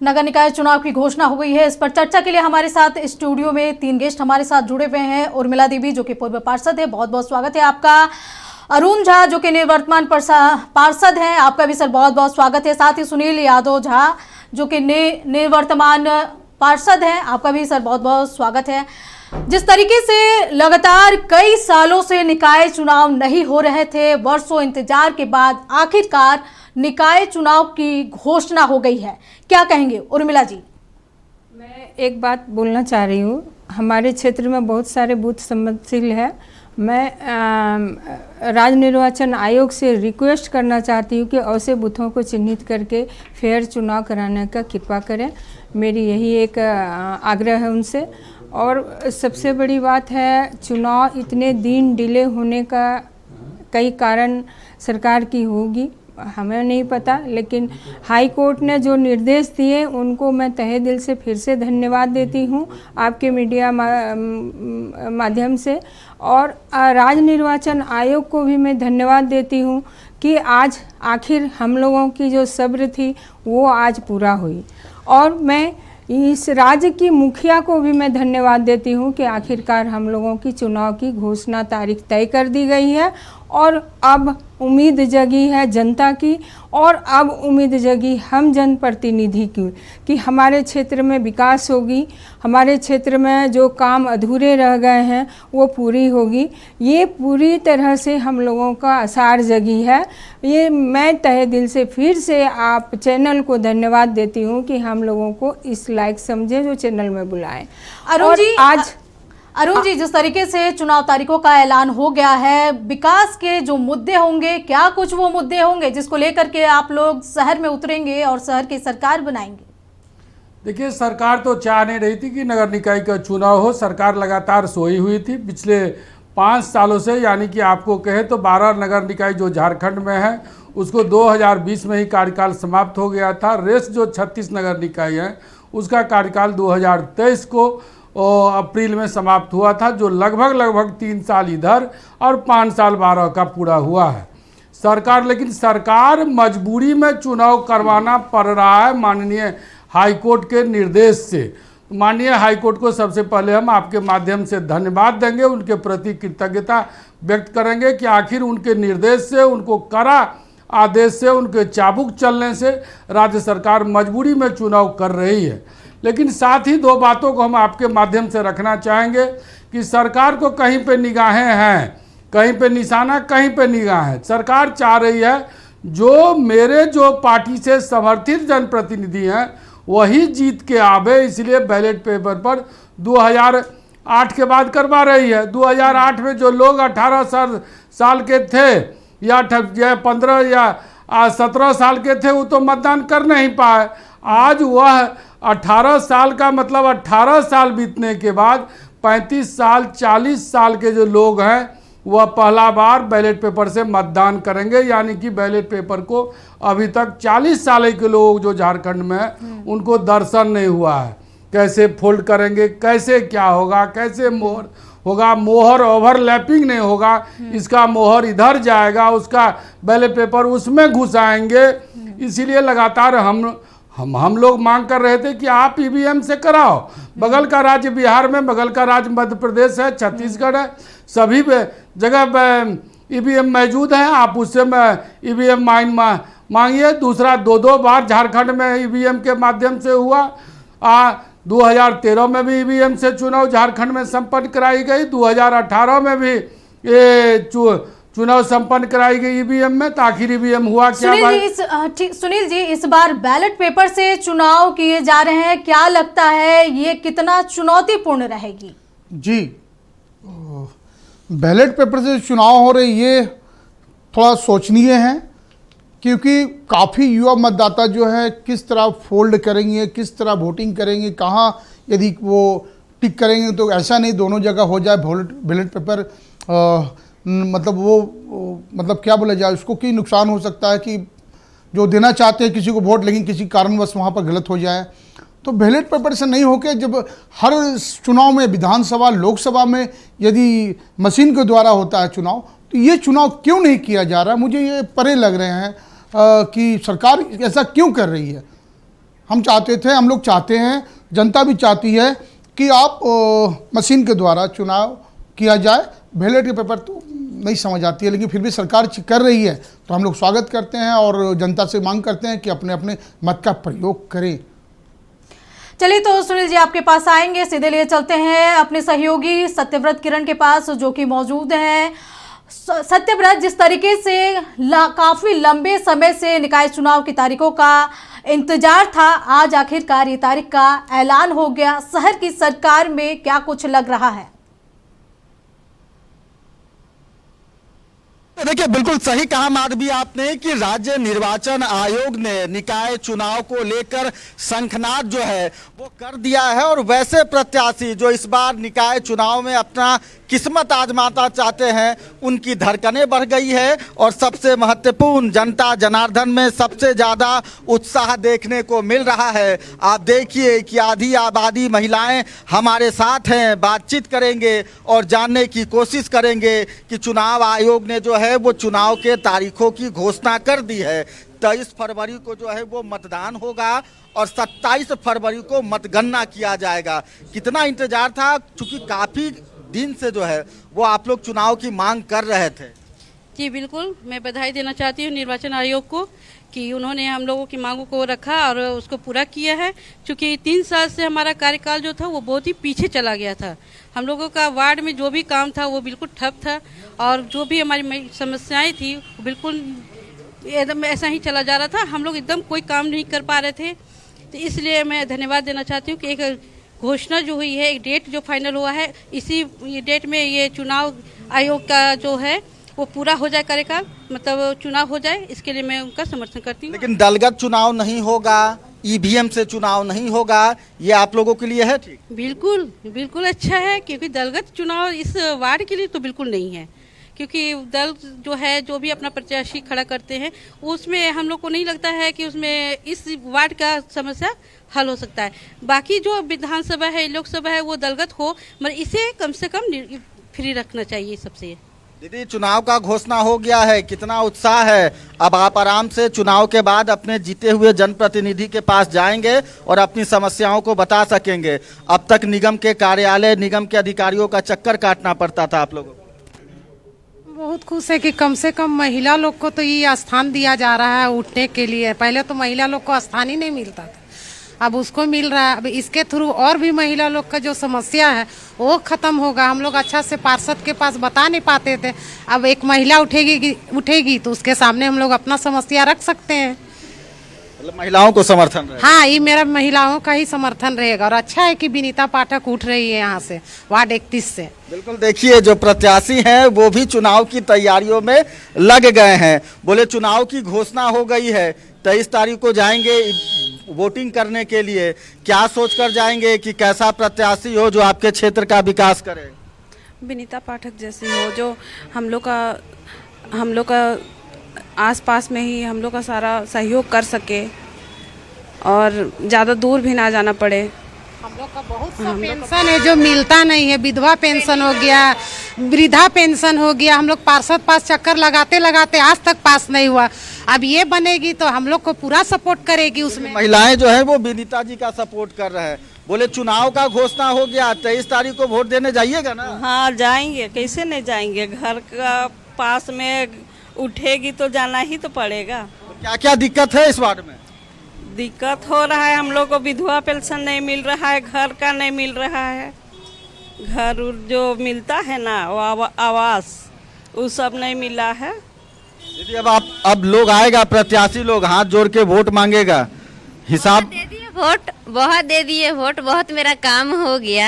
नगर निकाय चुनाव की घोषणा हो गई है। इस पर चर्चा के लिए हमारे साथ स्टूडियो में 3 गेस्ट हमारे साथ जुड़े हुए हैं। उर्मिला देवी जो कि पूर्व पार्षद है, बहुत बहुत स्वागत है आपका। अरुण झा जो कि निवर्तमान पार्षद हैं, आपका भी सर बहुत बहुत स्वागत है। साथ ही सुनील यादव झा जो कि निवर्तमान पार्षद हैं, आपका भी सर बहुत बहुत स्वागत है। जिस तरीके से लगातार कई सालों से निकाय चुनाव नहीं हो रहे थे, वर्षों इंतजार के बाद आखिरकार निकाय चुनाव की घोषणा हो गई है, क्या कहेंगे उर्मिला जी? मैं एक बात बोलना चाह रही हूँ। हमारे क्षेत्र में बहुत सारे बूथ संवेदनशील है। मैं राज्य निर्वाचन आयोग से रिक्वेस्ट करना चाहती हूँ कि ऐसे बूथों को चिन्हित करके फेयर चुनाव कराने का कृपा करें। मेरी यही एक आग्रह है उनसे। और सबसे बड़ी बात है, चुनाव इतने दिन डिले होने का कई कारण सरकार की होगी, हमें नहीं पता, लेकिन हाई कोर्ट ने जो निर्देश दिए उनको मैं तहे दिल से फिर से धन्यवाद देती हूँ आपके मीडिया माध्यम से। और राज्य निर्वाचन आयोग को भी मैं धन्यवाद देती हूँ कि आज आखिर हम लोगों की जो सब्र थी वो आज पूरा हुई। और मैं इस राज्य की मुखिया को भी मैं धन्यवाद देती हूँ कि आखिरकार हम लोगों की चुनाव की घोषणा तारीख तय कर दी गई है। और अब उम्मीद जगी है जनता की, और अब उम्मीद जगी हम जनप्रतिनिधि की कि हमारे क्षेत्र में विकास होगी, हमारे क्षेत्र में जो काम अधूरे रह गए हैं वो पूरी होगी। ये पूरी तरह से हम लोगों का आसार जगी है। ये मैं तहे दिल से फिर से आप चैनल को धन्यवाद देती हूँ कि हम लोगों को इस लायक समझे जो चैनल में बुलाएं। अरुण जी, जिस तरीके से चुनाव तारीखों का ऐलान हो गया है, विकास के जो मुद्दे होंगे, क्या कुछ वो मुद्दे होंगे जिसको लेकर के आप लोग शहर में उतरेंगे और शहर की सरकार बनाएंगे? देखिए, सरकार तो चाह नहीं रही थी कि नगर निकाय का चुनाव हो। सरकार लगातार सोई हुई थी पिछले 5 सालों से, यानी कि आपको कहे तो 12 नगर निकाय जो झारखंड में है उसको 2020 में ही कार्यकाल समाप्त हो गया था। रेस्ट जो 36 नगर निकाय है उसका कार्यकाल 2023 को अप्रैल में समाप्त हुआ था, जो लगभग 3 साल इधर और 5 साल 12 का पूरा हुआ है। लेकिन सरकार मजबूरी में चुनाव करवाना पड़ रहा है माननीय हाईकोर्ट के निर्देश से। माननीय हाईकोर्ट को सबसे पहले हम आपके माध्यम से धन्यवाद देंगे, उनके प्रति कृतज्ञता व्यक्त करेंगे कि आखिर उनके निर्देश से, उनको कड़ा आदेश से, उनके चाबुक चलने से राज्य सरकार मजबूरी में चुनाव कर रही है। लेकिन साथ ही 2 बातों को हम आपके माध्यम से रखना चाहेंगे कि सरकार को कहीं पे निगाहें हैं, कहीं पे निशाना, कहीं पे निगाह है। सरकार चाह रही है जो पार्टी से समर्थित जनप्रतिनिधि हैं वही जीत के आवे, इसलिए बैलेट पेपर पर 2008 के बाद करवा रही है। 2008 में जो लोग 18 साल के थे या 15 या 17 साल के थे वो तो मतदान कर नहीं पाए। आज वह 18 साल का मतलब 18 साल बीतने के बाद 35 साल 40 साल के जो लोग हैं वह पहला बार बैलेट पेपर से मतदान करेंगे। यानी कि बैलेट पेपर को अभी तक 40 साल के लोग जो झारखंड में हैं उनको दर्शन नहीं हुआ है। कैसे फोल्ड करेंगे, कैसे क्या होगा, कैसे मोहर होगा, मोहर ओवरलैपिंग नहीं होगा, इसका मोहर इधर जाएगा, उसका बैलेट पेपर उसमें घुसाएंगे। इसीलिए लगातार हम लोग मांग कर रहे थे कि आप ईवीएम से कराओ। बगल का राज्य बिहार में, बगल का राज्य मध्य प्रदेश है, छत्तीसगढ़ है, सभी जगह ईवीएम मौजूद है। आप उससे ईवीएम मांगिए। दूसरा 2 बार झारखंड में ईवीएम के माध्यम से हुआ। 2013 में भी ईवीएम से चुनाव झारखंड में संपन्न कराई गई। 2018 में भी ये चुनाव संपन्न कराई गई ईवीएम में। तो आखिर ईवीएम हुआ क्या? सुनील जी, इस बार बैलेट पेपर से चुनाव किए जा रहे हैं, क्या लगता है ये कितना चुनौतीपूर्ण रहेगी? जी, बैलेट पेपर से चुनाव हो रहे ये थोड़ा सोचनीय है, क्योंकि काफ़ी युवा मतदाता जो है किस तरह फोल्ड करेंगे, किस तरह वोटिंग करेंगे, कहाँ यदि वो टिक करेंगे। तो ऐसा नहीं दोनों जगह हो जाए बैलेट पेपर, मतलब क्या बोला जाए, उसको की नुकसान हो सकता है कि जो देना चाहते हैं किसी को वोट, लेकिन किसी कारणवश वहाँ पर गलत हो जाए। तो बैलेट पेपर से नहीं होकर जब हर चुनाव में, विधानसभा लोकसभा में यदि मशीन के द्वारा होता है चुनाव, तो ये चुनाव क्यों नहीं किया जा रहा है? मुझे ये परे लग रहे हैं कि सरकार ऐसा क्यों कर रही है। हम चाहते थे, हम लोग चाहते हैं, जनता भी चाहती है कि आप मशीन के द्वारा चुनाव किया जाए। बैलेट के पेपर तो नहीं समझ आती है, लेकिन फिर भी सरकार कर रही है तो हम लोग स्वागत करते हैं और जनता से मांग करते हैं कि अपने अपने मत का प्रयोग करें। चलिए तो सुनील जी आपके पास आएंगे, सीधे लिए चलते हैं अपने सहयोगी सत्यव्रत किरण के पास जो कि मौजूद हैं। सत्यव्रत, जिस तरीके से काफी लंबे समय से निकाय चुनाव की तारीखों का इंतजार था, आज आखिरकार ये तारीख का ऐलान हो गया। शहर की सरकार में क्या कुछ लग रहा है? देखिए, बिल्कुल सही कहा माधवी आपने कि राज्य निर्वाचन आयोग ने निकाय चुनाव को लेकर शंखनाद जो है वो कर दिया है। और वैसे प्रत्याशी जो इस बार निकाय चुनाव में अपना किस्मत आजमाना चाहते हैं, उनकी धड़कनें बढ़ गई है। और सबसे महत्वपूर्ण, जनता जनार्दन में सबसे ज़्यादा उत्साह देखने को मिल रहा है। आप देखिए कि आधी आबादी महिलाएं हमारे साथ हैं, बातचीत करेंगे और जानने की कोशिश करेंगे कि चुनाव आयोग ने जो है वो चुनाव के तारीखों की घोषणा कर दी है। 23 फरवरी को जो है वो मतदान होगा और 27 फरवरी को मतगणना किया जाएगा। कितना इंतजार था, क्योंकि काफ़ी दिन से जो है वो आप लोग चुनाव की मांग कर रहे थे। जी बिल्कुल, मैं बधाई देना चाहती हूँ निर्वाचन आयोग को कि उन्होंने हम लोगों की मांगों को रखा और उसको पूरा किया है। क्योंकि 3 साल से हमारा कार्यकाल जो था वो बहुत ही पीछे चला गया था। हम लोगों का वार्ड में जो भी काम था वो बिल्कुल ठप था और जो भी हमारी समस्याएं थी बिल्कुल एकदम ऐसा ही चला जा रहा था। हम लोग एकदम कोई काम नहीं कर पा रहे थे। तो इसलिए मैं धन्यवाद देना चाहती हूँ कि एक घोषणा जो हुई है, एक डेट जो फाइनल हुआ है, इसी डेट में ये चुनाव आयोग का जो है वो पूरा हो जाए कार्यकाल, मतलब चुनाव हो जाए, इसके लिए मैं उनका समर्थन करती हूँ। लेकिन दलगत चुनाव नहीं होगा, ईवीएम से चुनाव नहीं होगा, ये आप लोगों के लिए है ठीक? बिल्कुल बिल्कुल अच्छा है, क्योंकि दलगत चुनाव इस वार्ड के लिए तो बिल्कुल नहीं है। क्योंकि दल जो है, जो भी अपना प्रत्याशी खड़ा करते हैं, उसमें हम लोग को नहीं लगता है कि उसमें इस वार्ड का समस्या हल हो सकता है। बाकी जो विधानसभा है, लोकसभा है, वो दलगत हो, मगर इसे कम से कम फ्री रखना चाहिए सबसे। दीदी, चुनाव का घोषणा हो गया है, कितना उत्साह है? अब आप आराम से चुनाव के बाद अपने जीते हुए जनप्रतिनिधि के पास जाएंगे और अपनी समस्याओं को बता सकेंगे। अब तक निगम के कार्यालय, निगम के अधिकारियों का चक्कर काटना पड़ता था आप लोगों को। बहुत खुश है कि कम से कम महिला लोग को तो ये स्थान दिया जा रहा है उठने के लिए। पहले तो महिला लोग को स्थान ही नहीं मिलता था, अब उसको मिल रहा है। अब इसके थ्रू और भी महिला लोग का जो समस्या है वो खत्म होगा। हम लोग अच्छा से पार्षद के पास बता नहीं पाते थे, अब एक महिला उठेगी तो उसके सामने हम लोग अपना समस्या रख सकते हैं। मतलब महिलाओं को समर्थन रहेगा? हाँ, ये मेरा महिलाओं का ही समर्थन रहेगा। और अच्छा है कि विनीता पाठक उठ रही है यहाँ से, वार्ड 31 से। बिल्कुल, देखिए जो प्रत्याशी हैं वो भी चुनाव की तैयारियों में लग गए हैं। बोले चुनाव की घोषणा हो गई है, 23 तारीख को जाएंगे वोटिंग करने के लिए। क्या सोचकर जाएंगे कि कैसा प्रत्याशी हो जो आपके क्षेत्र का विकास करे? विनीता पाठक जैसी हो, जो हम लोग का आसपास में ही हम लोग का सारा सहयोग कर सके और ज़्यादा दूर भी ना जाना पड़े। हम लोग का बहुत सा पेंशन है जो मिलता नहीं है, विधवा पेंशन हो गया, वृद्धा पेंशन हो गया। हम लोग पार्षद पास चक्कर लगाते लगाते आज तक पास नहीं हुआ। अब ये बनेगी तो हम लोग को पूरा सपोर्ट करेगी उसमें। महिलाएं जो है वो विनीता जी का सपोर्ट कर रहे हैं। बोले चुनाव का घोषणा हो गया, 23 तारीख को वोट देने जाइएगा ना? हाँ जाएंगे, कैसे नहीं जाएंगे। घर का पास में उठेगी तो जाना ही तो पड़ेगा। तो क्या क्या दिक्कत है इस वार्ड में? दिक्कत हो रहा है, हम लोग को विधवा पेंशन नहीं मिल रहा है, घर का नहीं मिल रहा है, घर जो मिलता है ना वो आवास, वो सब नहीं मिला है। दीदी, अब लोग आएगा, प्रत्याशी लोग हाथ जोड़ के वोट मांगेगा, हिसाब बहुत दे दिए वोट, बहुत मेरा काम हो गया।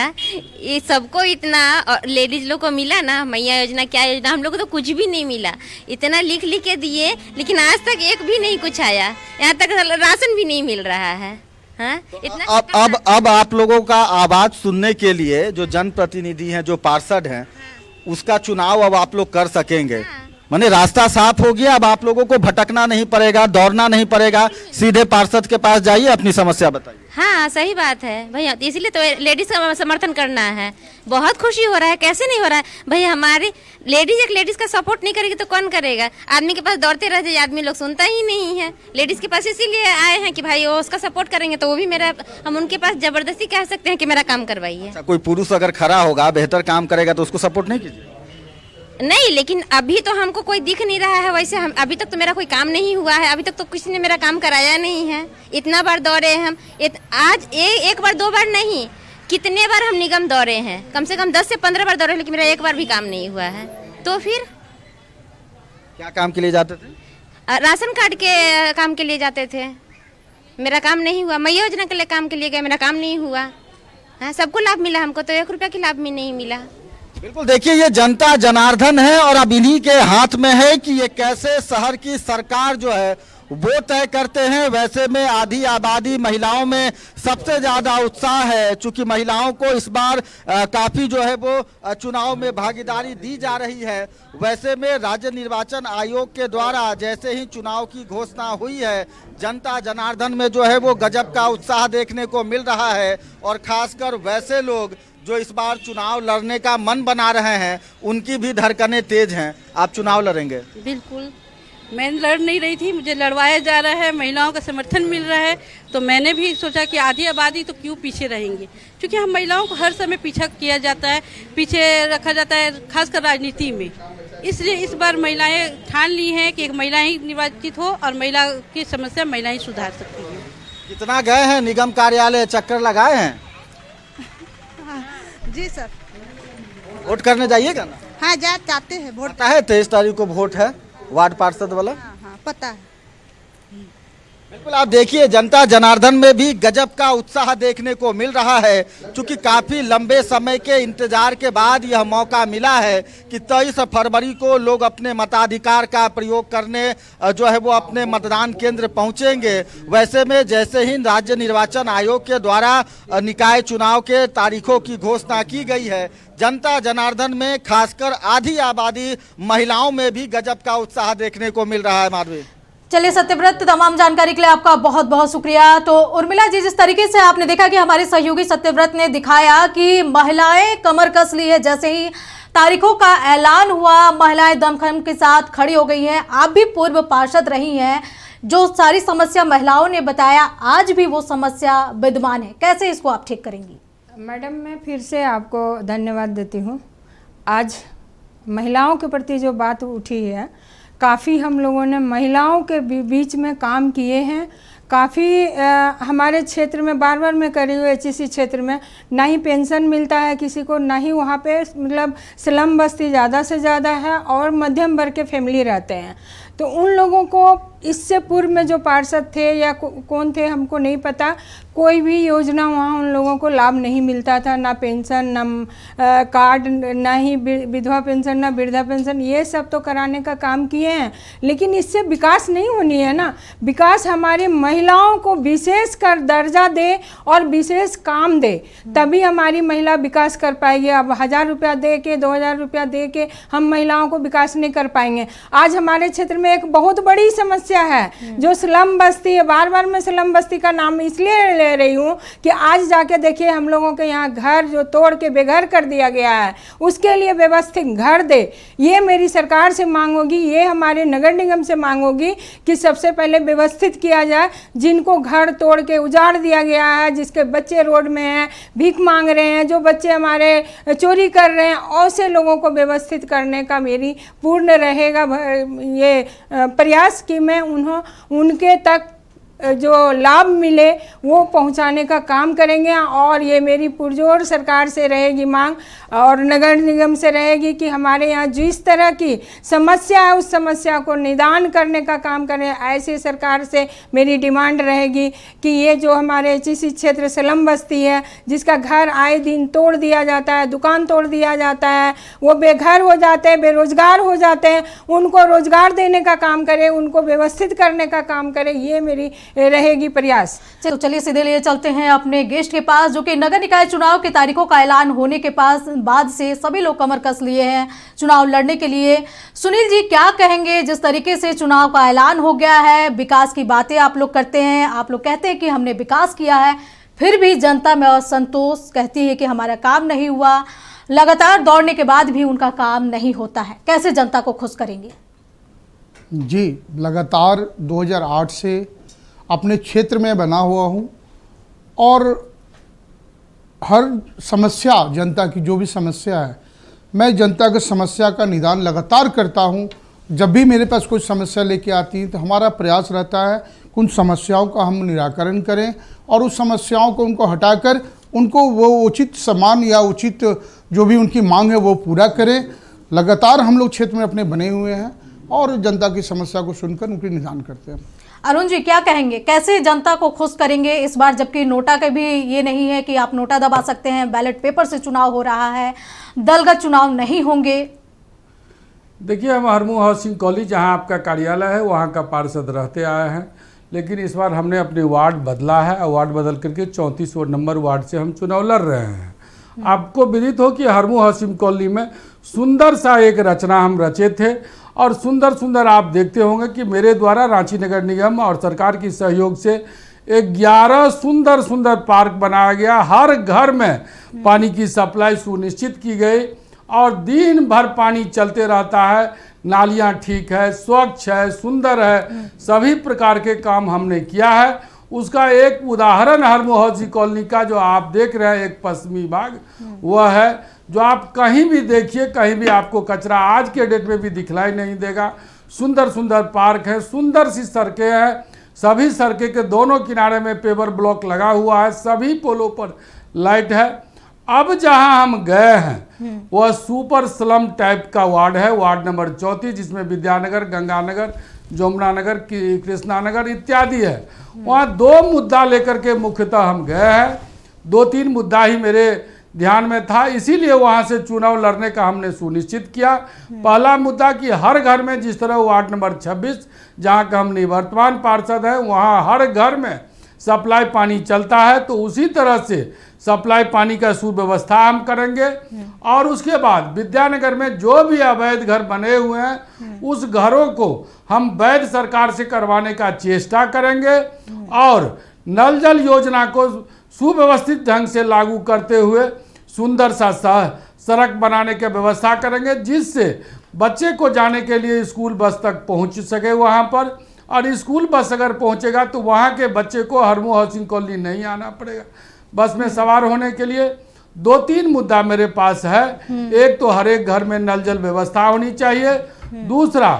ये सबको इतना लेडीज लोग को मिला ना, मैया योजना क्या योजना, हम लोग को तो कुछ भी नहीं मिला। इतना लिख के दिए लेकिन आज तक एक भी नहीं कुछ आया, यहाँ तक राशन भी नहीं मिल रहा है। हाँ, तो इतना अब आप लोगों का आवाज सुनने के लिए जो जनप्रतिनिधि हैं, जो पार्षद हैं, उसका चुनाव अब आप लोग कर सकेंगे। माने रास्ता साफ हो गया, अब आप लोगों को भटकना नहीं पड़ेगा, दौड़ना नहीं पड़ेगा, सीधे पार्षद के पास जाइए, अपनी समस्या बताइए। हाँ सही बात है भैया, इसीलिए तो लेडीज का समर्थन करना है। बहुत खुशी हो रहा है, कैसे नहीं हो रहा है भैया। हमारी लेडीज का सपोर्ट नहीं करेगी तो कौन करेगा। आदमी के पास दौड़ते रहते, आदमी लोग सुनता ही नहीं है। लेडीज के पास इसीलिए आए हैं कि भाई वो उसका सपोर्ट करेंगे तो वो भी मेरा, हम उनके पास जबरदस्ती कह सकते हैं कि मेरा काम करवाइए। अच्छा, कोई पुरुष अगर खड़ा होगा, बेहतर काम करेगा तो उसको सपोर्ट नहीं कीजिए? नहीं, लेकिन अभी तो हमको कोई दिख नहीं रहा है वैसे। हम अभी तक तो मेरा कोई काम नहीं हुआ है, अभी तक तो किसी ने मेरा काम कराया नहीं है। इतना बार दौड़े हम, आज एक बार 2 बार नहीं, कितने बार हम निगम दौड़े हैं, कम से कम 10 से 15 बार दौड़े, लेकिन मेरा एक बार भी काम नहीं हुआ है। तो फिर क्या काम के लिए जाते थे? राशन कार्ड के काम के लिए जाते थे, मेरा काम नहीं हुआ। मैया योजना के लिए काम के लिए गए, मेरा काम नहीं हुआ। हाँ, सबको लाभ मिला, हमको तो 1 रुपया की लाभ भी नहीं मिला। बिल्कुल, देखिए ये जनता जनार्दन है और अब इन्हीं के हाथ में है कि ये कैसे शहर की सरकार जो है वो तय करते हैं। वैसे में आधी आबादी महिलाओं में सबसे ज्यादा उत्साह है, चूंकि महिलाओं को इस बार काफी जो है वो चुनाव में भागीदारी दी जा रही है। वैसे में राज्य निर्वाचन आयोग के द्वारा जैसे ही चुनाव की घोषणा हुई है, जनता जनार्दन में जो है वो गजब का उत्साह देखने को मिल रहा है। और खासकर वैसे लोग जो इस बार चुनाव लड़ने का मन बना रहे हैं, उनकी भी धड़कनें तेज हैं। आप चुनाव लड़ेंगे? बिल्कुल, मैं लड़ नहीं रही थी, मुझे लड़वाया जा रहा है, महिलाओं का समर्थन मिल रहा है, तो मैंने भी सोचा कि आधी आबादी तो क्यों पीछे रहेंगे, क्योंकि हम महिलाओं को हर समय पीछा किया जाता है, पीछे रखा जाता है, खासकर राजनीति में। इसलिए इस बार महिलाएं ठान ली हैं कि एक महिला ही निर्वाचित हो और महिला की समस्या महिला ही सुधार सकती है। कितना गए हैं निगम कार्यालय, चक्कर लगाए हैं? जी सर। वोट करने जाइएगा ना? हाँ जाते हैं वोट। पता है 23 तारीख को वोट है, वार्ड पार्षद वाला? हाँ पता है। बिल्कुल, आप देखिए जनता जनार्दन में भी गजब का उत्साह देखने को मिल रहा है, क्योंकि काफी लंबे समय के इंतजार के बाद यह मौका मिला है कि 23 फरवरी को लोग अपने मताधिकार का प्रयोग करने जो है वो अपने मतदान केंद्र पहुंचेंगे। वैसे में जैसे ही राज्य निर्वाचन आयोग के द्वारा निकाय चुनाव के तारीखों की घोषणा की गई है, जनता जनार्दन में खासकर आधी आबादी महिलाओं में भी गजब का उत्साह देखने को मिल रहा है। माधवी, चलिए सत्यव्रत, तमाम जानकारी के लिए आपका बहुत बहुत शुक्रिया। तो उर्मिला जी, जिस तरीके से आपने देखा कि हमारे सहयोगी सत्यव्रत ने दिखाया कि महिलाएं कमर कस ली है, जैसे ही तारीखों का ऐलान हुआ महिलाएं दमखम के साथ खड़ी हो गई हैं। आप भी पूर्व पार्षद रही हैं, जो सारी समस्या महिलाओं ने बताया आज भी वो समस्या विद्यमान है, कैसे इसको आप ठीक करेंगी? मैडम, मैं फिर से आपको धन्यवाद देती हूँ। आज महिलाओं के प्रति जो बात उठी है, काफ़ी हम लोगों ने महिलाओं के बीच में काम किए हैं। काफ़ी हमारे क्षेत्र में बार बार मैं करी हूँ, HEC क्षेत्र में ना ही पेंशन मिलता है किसी को, ना ही वहाँ पे मतलब स्लम बस्ती ज़्यादा से ज़्यादा है और मध्यम वर्ग के फैमिली रहते हैं। तो उन लोगों को इससे पूर्व में जो पार्षद थे या कौन थे हमको नहीं पता, कोई भी योजना वहाँ उन लोगों को लाभ नहीं मिलता था, ना पेंशन, ना कार्ड, ना ही विधवा पेंशन, ना वृद्धा पेंशन। ये सब तो कराने का काम किए हैं, लेकिन इससे विकास नहीं होनी है ना। विकास हमारी महिलाओं को विशेष कर दर्जा दे और विशेष काम दे, तभी हमारी महिला विकास कर पाएगी। अब 1000 रुपया दे के, 2000 रुपया दे के हम महिलाओं को विकास नहीं कर पाएंगे। आज हमारे क्षेत्र में एक बहुत बड़ी समस्या है जो स्लम बस्ती है। बार बार मैं स्लम बस्ती का नाम इसलिए ले रही हूँ कि आज जाके देखिए हम लोगों के यहाँ घर जो तोड़ के बेघर कर दिया गया है, उसके लिए व्यवस्थित घर दे। ये मेरी सरकार से मांग होगी, ये हमारे नगर निगम से मांग होगी कि सबसे पहले व्यवस्थित किया जाए। जिनको घर तोड़ के उजाड़ दिया गया है, जिसके बच्चे रोड में हैं, भीख मांग रहे हैं, जो बच्चे हमारे चोरी कर रहे हैं, ऐसे लोगों को व्यवस्थित करने का मेरी पूर्ण रहेगा ये प्रयास कि मैं उनके तक जो लाभ मिले वो पहुंचाने का काम करेंगे। और ये मेरी पुरजोर सरकार से रहेगी मांग और नगर निगम से रहेगी कि हमारे यहाँ जिस तरह की समस्या है उस समस्या को निदान करने का काम करें। ऐसे सरकार से मेरी डिमांड रहेगी कि ये जो हमारे HEC क्षेत्र स्लम बस्ती है, जिसका घर आए दिन तोड़ दिया जाता है, दुकान तोड़ दिया जाता है, वो बेघर हो जाते हैं, बेरोजगार हो जाते हैं, उनको रोजगार देने का काम करें, उनको व्यवस्थित करने का काम करें। ये मेरी रहेगी प्रयास। तो चलिए सीधे लिए चलते हैं अपने गेस्ट के पास, जो कि नगर निकाय चुनाव की तारीखों का ऐलान होने के बाद से सभी लोग कमर कस लिए हैं चुनाव लड़ने के लिए। सुनील जी, क्या कहेंगे? जिस तरीके से चुनाव का ऐलान हो गया है, विकास की बातें आप लोग करते हैं, आप लोग कहते हैं कि हमने विकास किया है, फिर भी जनता में असंतोष, कहती है कि हमारा काम नहीं हुआ, लगातार दौड़ने के बाद भी उनका काम नहीं होता है। कैसे जनता को खुश करेंगे? जी, लगातार 2008 से अपने क्षेत्र में बना हुआ हूँ और हर समस्या, जनता की जो भी समस्या है, मैं जनता की समस्या का निदान लगातार करता हूँ। जब भी मेरे पास कोई समस्या लेके आती है तो हमारा प्रयास रहता है कि उन समस्याओं का हम निराकरण करें और उस समस्याओं को उनको हटाकर उनको वो उचित सम्मान या उचित जो भी उनकी मांग है वो पूरा करें। लगातार हम लोग क्षेत्र में अपने बने हुए हैं और जनता की समस्या को सुनकर उनकी निदान करते हैं। अरुण जी, क्या कहेंगे? कैसे जनता को खुश करेंगे इस बार, जबकि नोटा का भी ये नहीं है कि आप नोटा दबा सकते हैं, बैलेट पेपर से चुनाव हो रहा है, दलगत चुनाव नहीं होंगे? देखिए, हम हरमू हाउसिंग कॉलेज जहां आपका कार्यालय है वहां का पार्षद रहते आए हैं, लेकिन इस बार हमने अपने वार्ड बदला है और वार्ड बदल करके 34 नंबर वार्ड से हम चुनाव लड़ रहे हैं। आपको विदित हो कि हरमू हाउसिंग कॉलोनी में सुंदर सा एक रचना हम रचे थे और सुंदर सुंदर आप देखते होंगे कि मेरे द्वारा रांची नगर निगम और सरकार की सहयोग से 11 सुंदर सुंदर पार्क बनाया गया। हर घर में पानी की सप्लाई सुनिश्चित की गई और दिन भर पानी चलते रहता है, नालियां ठीक है, स्वच्छ है, सुंदर है, सभी प्रकार के काम हमने किया है। उसका एक उदाहरण हरमू हाउसिंग कॉलोनी का जो आप देख रहे हैं, एक पश्चिमी भाग, वह है जो आप कहीं भी देखिए, कहीं भी आपको कचरा आज के डेट में भी दिखलाई नहीं देगा। सुंदर सुंदर पार्क है, सुंदर सी सड़कें हैं, सभी सड़कें के दोनों किनारे में पेवर ब्लॉक लगा हुआ है, सभी पोलों पर लाइट है। अब जहां हम गए हैं वह सुपर स्लम टाइप का वार्ड है, वार्ड नंबर 34, जिसमें विद्यानगर, गंगानगर, जमुना नगर, कृष्णा नगर इत्यादि है। वहाँ 2 मुद्दा लेकर के मुख्यतः हम गए हैं। 2-3 मुद्दा ही मेरे ध्यान में था, इसीलिए वहाँ से चुनाव लड़ने का हमने सुनिश्चित किया। पहला मुद्दा कि हर घर में, जिस तरह वार्ड नंबर 26 जहाँ का हम निवर्तमान पार्षद हैं, वहाँ हर घर में सप्लाई पानी चलता है, तो उसी तरह से सप्लाई पानी का सुव्यवस्था हम करेंगे। और उसके बाद विद्यानगर में जो भी अवैध घर बने हुए हैं उस घरों को हम वैध सरकार से करवाने का चेष्टा करेंगे और नल जल योजना को सुव्यवस्थित ढंग से लागू करते हुए सुंदर सा सड़क बनाने की व्यवस्था करेंगे, जिससे बच्चे को जाने के लिए स्कूल बस तक पहुंच सके वहां पर। और स्कूल बस अगर पहुंचेगा तो वहां के बच्चे को हरमू हाउसिंग कॉलोनी नहीं आना पड़ेगा बस में सवार होने के लिए। 2-3 मुद्दा मेरे पास है। एक तो हर एक घर में नल जल व्यवस्था होनी चाहिए। दूसरा,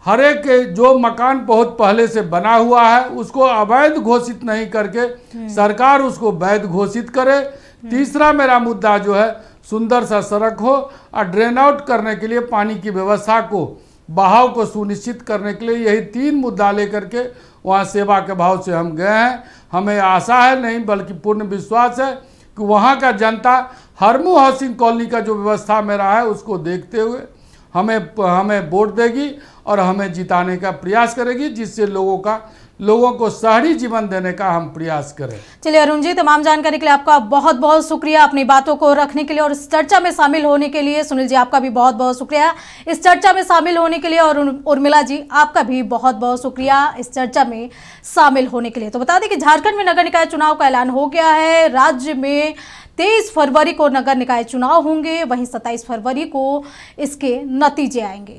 हर एक जो मकान बहुत पहले से बना हुआ है उसको अवैध घोषित नहीं करके सरकार उसको वैध घोषित करे। तीसरा मेरा मुद्दा जो है, सुंदर सा सड़क हो और ड्रेन आउट करने के लिए पानी की व्यवस्था को, बहाव को सुनिश्चित करने के लिए, यही 3 मुद्दा लेकर के वहाँ सेवा के भाव से हम गए हैं। हमें आशा है, नहीं बल्कि पूर्ण विश्वास है कि वहाँ का जनता हरमू हाउसिंग कॉलोनी का जो व्यवस्था में रहा है उसको देखते हुए हमें वोट देगी और हमें जिताने का प्रयास करेगी, जिससे लोगों को शहरी जीवन देने का हम प्रयास करें। चलिए अरुण जी, तमाम जानकारी के लिए आपका बहुत बहुत शुक्रिया, अपनी बातों को रखने के लिए और इस चर्चा में शामिल होने के लिए। सुनील जी, आपका भी बहुत बहुत शुक्रिया इस चर्चा में शामिल होने के लिए, और उर्मिला जी, आपका भी बहुत बहुत शुक्रिया इस चर्चा में शामिल होने के लिए। तो बता दें कि झारखंड में नगर निकाय चुनाव का ऐलान हो गया है। राज्य में 23 फरवरी को नगर निकाय चुनाव होंगे, वहीं 27 फरवरी को इसके नतीजे आएंगे।